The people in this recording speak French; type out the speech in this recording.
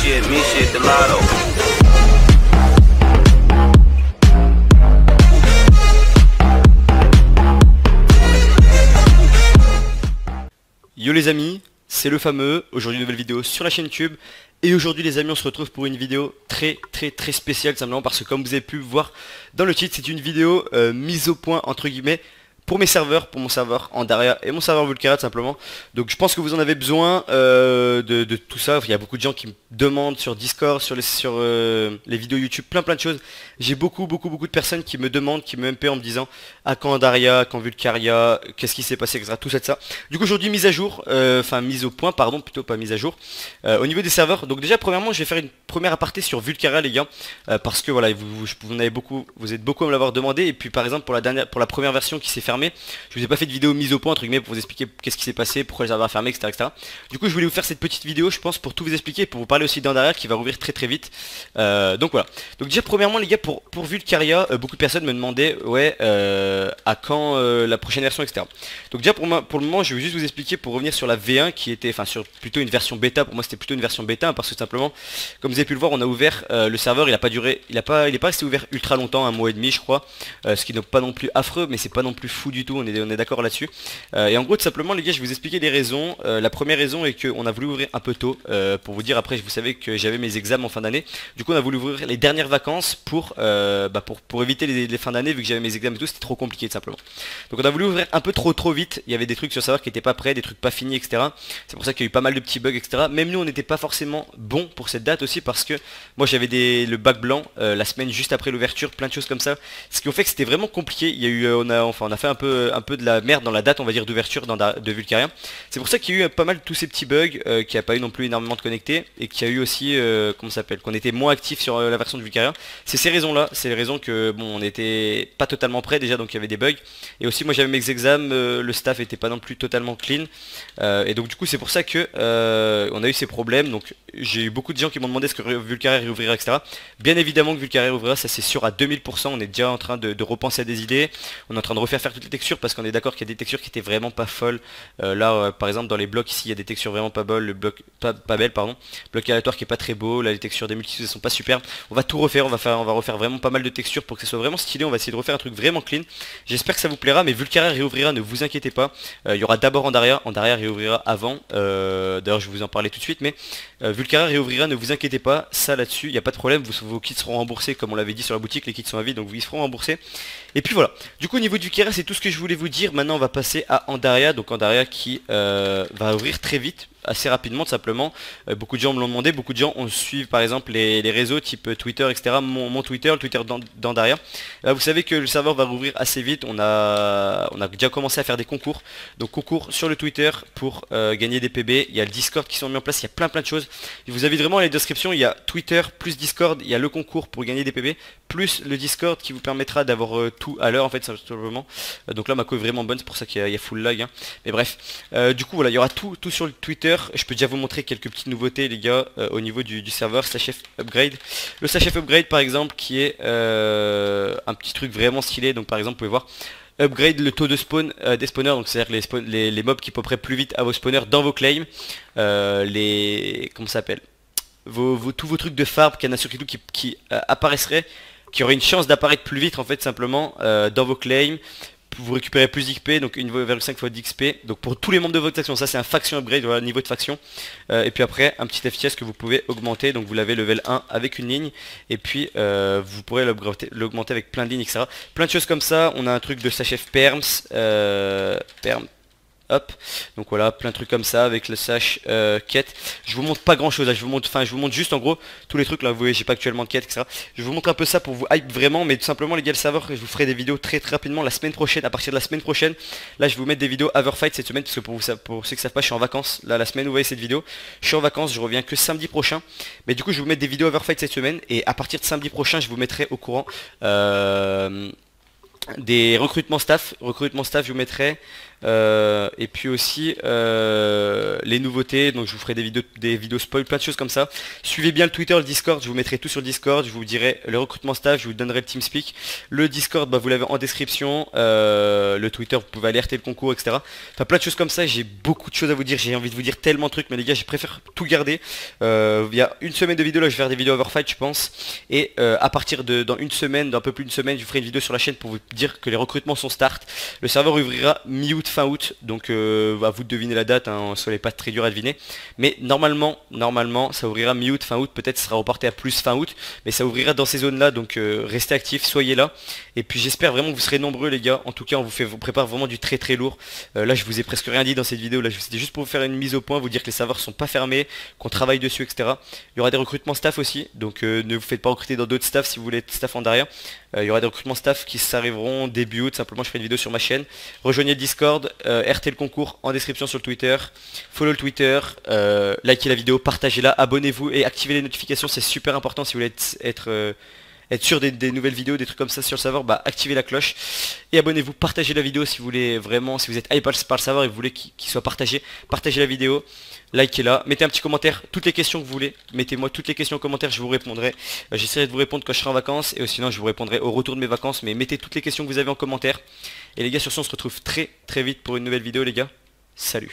shit, me shit, the lotto. Yo les amis, c'est le fameux, aujourd'hui une nouvelle vidéo sur la chaîne YouTube. Et aujourd'hui les amis, on se retrouve pour une vidéo très spéciale, simplement parce que comme vous avez pu voir dans le titre, c'est une vidéo mise au point entre guillemets pour mes serveurs, pour mon serveur Andaria et mon serveur Vulcaria simplement. Donc je pense que vous en avez besoin de tout ça. Il y a beaucoup de gens qui me demandent sur Discord, sur les vidéos YouTube, plein de choses. J'ai beaucoup de personnes qui me demandent, qui me MP en me disant à quand Andaria, quand Vulcaria, qu'est-ce qui s'est passé, etc. Tout ça. Du coup aujourd'hui mise à jour, enfin mise au point pardon, plutôt pas mise à jour. Au niveau des serveurs, donc déjà premièrement je vais faire une première aparté sur Vulcaria les gars, parce que voilà, vous êtes beaucoup à me l'avoir demandé. Et puis par exemple pour la première version qui s'est fermée, je vous ai pas fait de vidéo mise au point entre guillemets pour vous expliquer qu'est-ce qui s'est passé, pourquoi le serveur a fermé, etc. Du coup je voulais vous faire cette petite vidéo, je pense, pour tout vous expliquer, pour vous parler aussi d'Andaria qui va rouvrir très vite. Donc voilà. Donc déjà premièrement les gars, pour Vulcaria, beaucoup de personnes me demandaient ouais à quand la prochaine version, etc. Donc déjà pour le moment je vais juste vous expliquer, pour revenir sur la V1 qui était, enfin sur plutôt une version bêta. Pour moi c'était plutôt une version bêta, parce que simplement comme vous avez pu le voir, on a ouvert le serveur, il est pas resté ouvert ultra longtemps, un mois et demi je crois, ce qui n'est pas non plus affreux, mais c'est pas non plus fou du tout, on est d'accord là-dessus. Et en gros tout simplement les gars, je vais vous expliquer les raisons. La première raison est qu'on a voulu ouvrir un peu tôt, pour vous dire, après vous savez que j'avais mes examens en fin d'année. Du coup on a voulu ouvrir les dernières vacances pour éviter les fins d'année, vu que j'avais mes examens et tout, c'était trop compliqué tout simplement. Donc on a voulu ouvrir un peu trop vite, il y avait des trucs sur le serveur qui n'étaient pas prêts, des trucs pas finis, etc. C'est pour ça qu'il y a eu pas mal de petits bugs, etc. Même nous on n'était pas forcément bon pour cette date aussi, parce que moi j'avais le bac blanc la semaine juste après l'ouverture, plein de choses comme ça, ce qui ont fait que c'était vraiment compliqué. Il y a eu on a fait un peu de la merde dans la date on va dire d'ouverture de Vulcaria. C'est pour ça qu'il y a eu pas mal de tous ces petits bugs, qu'il n'y a pas eu non plus énormément de connectés, et qu'il y a eu aussi comment ça s'appelle, qu'on était moins actif sur la version de Vulcaria. C'est ces raisons là, c'est les raisons que bon, on n'était pas totalement prêt déjà, donc il y avait des bugs. Et aussi moi j'avais mes examens, le staff était pas non plus totalement clean, et donc du coup c'est pour ça que on a eu ces problèmes. Donc j'ai eu beaucoup de gens qui m'ont demandé est-ce que Vulcaria réouvrira, etc. Bien évidemment que Vulcaria réouvrira, ça c'est sûr à 2000%. On est déjà en train de repenser à des idées, on est en train de refaire toutes les textures, parce qu'on est d'accord qu'il y a des textures qui étaient vraiment pas folles. Là par exemple dans les blocs ici il y a des textures vraiment pas belles, le bloc pas belle pardon, bloc aléatoire qui est pas très beau, là les textures des multisous elles sont pas superbes. On va tout refaire, on va refaire vraiment pas mal de textures pour que ce soit vraiment stylé. On va essayer de refaire un truc vraiment clean. J'espère que ça vous plaira, mais Vulcaria réouvrira, ne vous inquiétez pas. Il y aura d'abord Andaria réouvrira avant, d'ailleurs je vais vous en parler tout de suite, mais Vulcaria réouvrira, ne vous inquiétez pas, ça là-dessus il n'y a pas de problème. Vos kits seront remboursés comme on l'avait dit sur la boutique, les kits sont à vie, donc ils seront remboursés. Et puis voilà, du coup au niveau du Vulcaria c'est tout ce que je voulais vous dire. Maintenant on va passer à Andaria, donc Andaria qui va ouvrir très vite, assez rapidement tout simplement. Beaucoup de gens me l'ont demandé, beaucoup de gens ont suivi par exemple les réseaux type Twitter, etc. Mon Twitter, le Twitter d'Andaria. Vous savez que le serveur va rouvrir assez vite. On a déjà commencé à faire des concours. Donc concours sur le Twitter pour gagner des PB. Il y a le Discord qui sont mis en place, il y a plein de choses. Je vous invite vraiment à la description, il y a Twitter plus Discord, il y a le concours pour gagner des PB, plus le Discord qui vous permettra d'avoir tout à l'heure en fait simplement. Donc là ma co est vraiment bonne, c'est pour ça qu'il y a full lag, hein. Mais bref, du coup voilà, il y aura tout sur le Twitter. Je peux déjà vous montrer quelques petites nouveautés les gars, au niveau du serveur SashF Upgrade. Le SashF Upgrade par exemple qui est un petit truc vraiment stylé. Donc par exemple vous pouvez voir upgrade le taux de spawn des spawners, donc c'est à dire que les mobs qui poperaient plus vite à vos spawners dans vos claims, comment ça s'appelle, tous vos trucs de farm, canne à sucre et tout qui apparaisseraient, qui auraient une chance d'apparaître plus vite en fait simplement dans vos claims. Vous récupérez plus d'XP, donc 1,5 fois d'XP, donc pour tous les membres de votre faction. Ça c'est un faction upgrade, voilà, niveau de faction. Et puis après un petit FPS que vous pouvez augmenter, donc vous l'avez level 1 avec une ligne, et puis vous pourrez l'augmenter avec plein de lignes, etc. Plein de choses comme ça. On a un truc de SashF Perms, hop, donc voilà, plein de trucs comme ça avec le sash quête. Je vous montre pas grand chose là, je vous montre juste en gros tous les trucs là. Vous voyez j'ai pas actuellement de quête, etc. Je vous montre un peu ça pour vous hype vraiment, mais tout simplement les gars le serveur, je vous ferai des vidéos très rapidement la semaine prochaine. À partir de la semaine prochaine, là je vais vous mettre des vidéos Everfight cette semaine, parce que pour ceux qui savent pas, je suis en vacances là la semaine où vous voyez cette vidéo, je suis en vacances, je reviens que samedi prochain. Mais du coup je vais vous mettre des vidéos Everfight cette semaine, et à partir de samedi prochain je vous mettrai au courant des recrutements staff. Je vous mettrai et puis aussi les nouveautés, donc je vous ferai des vidéos spoil, plein de choses comme ça. Suivez bien le Twitter, le Discord, je vous mettrai tout sur le Discord, je vous dirai le recrutement staff, je vous donnerai le TeamSpeak. Le Discord, bah, vous l'avez en description, le Twitter, vous pouvez alerter le concours, etc. Enfin plein de choses comme ça, j'ai beaucoup de choses à vous dire, j'ai envie de vous dire tellement de trucs, mais les gars, je préfère tout garder. Il y a une semaine de vidéos là, je vais faire des vidéos Overfight je pense, et à partir de dans une semaine, d'un peu plus d'une semaine, je vous ferai une vidéo sur la chaîne pour vous dire que les recrutements sont start. Le serveur ouvrira mi-août, fin août, donc à vous de deviner la date, hein, soyez pas très dur à deviner. Mais normalement, ça ouvrira mi-août, fin août, peut-être ça sera reporté à plus fin août, mais ça ouvrira dans ces zones-là, donc restez actifs, soyez là. Et puis j'espère vraiment que vous serez nombreux les gars. En tout cas, vous prépare vraiment du très très lourd. Là, je vous ai presque rien dit dans cette vidéo. Là, c'était juste pour vous faire une mise au point, vous dire que les serveurs sont pas fermés, qu'on travaille dessus, etc. Il y aura des recrutements staff aussi, donc ne vous faites pas recruter dans d'autres staffs si vous voulez être staff en derrière. Il y aura des recrutements staff qui s'arriveront début août, simplement je ferai une vidéo sur ma chaîne. Rejoignez le Discord, RT le concours en description sur le Twitter, follow le Twitter, likez la vidéo, partagez-la, abonnez-vous et activez les notifications, c'est super important si vous voulez être sûr des nouvelles vidéos, des trucs comme ça sur le serveur, bah activez la cloche et abonnez-vous, partagez la vidéo si vous voulez vraiment, si vous êtes hype par le serveur et vous voulez qu'il soit partagé, partagez la vidéo, likez-la, mettez un petit commentaire, toutes les questions que vous voulez, mettez-moi toutes les questions en commentaire, je vous répondrai, j'essaierai de vous répondre quand je serai en vacances et sinon je vous répondrai au retour de mes vacances, mais mettez toutes les questions que vous avez en commentaire. Et les gars, sur ce on se retrouve très très vite pour une nouvelle vidéo les gars, salut.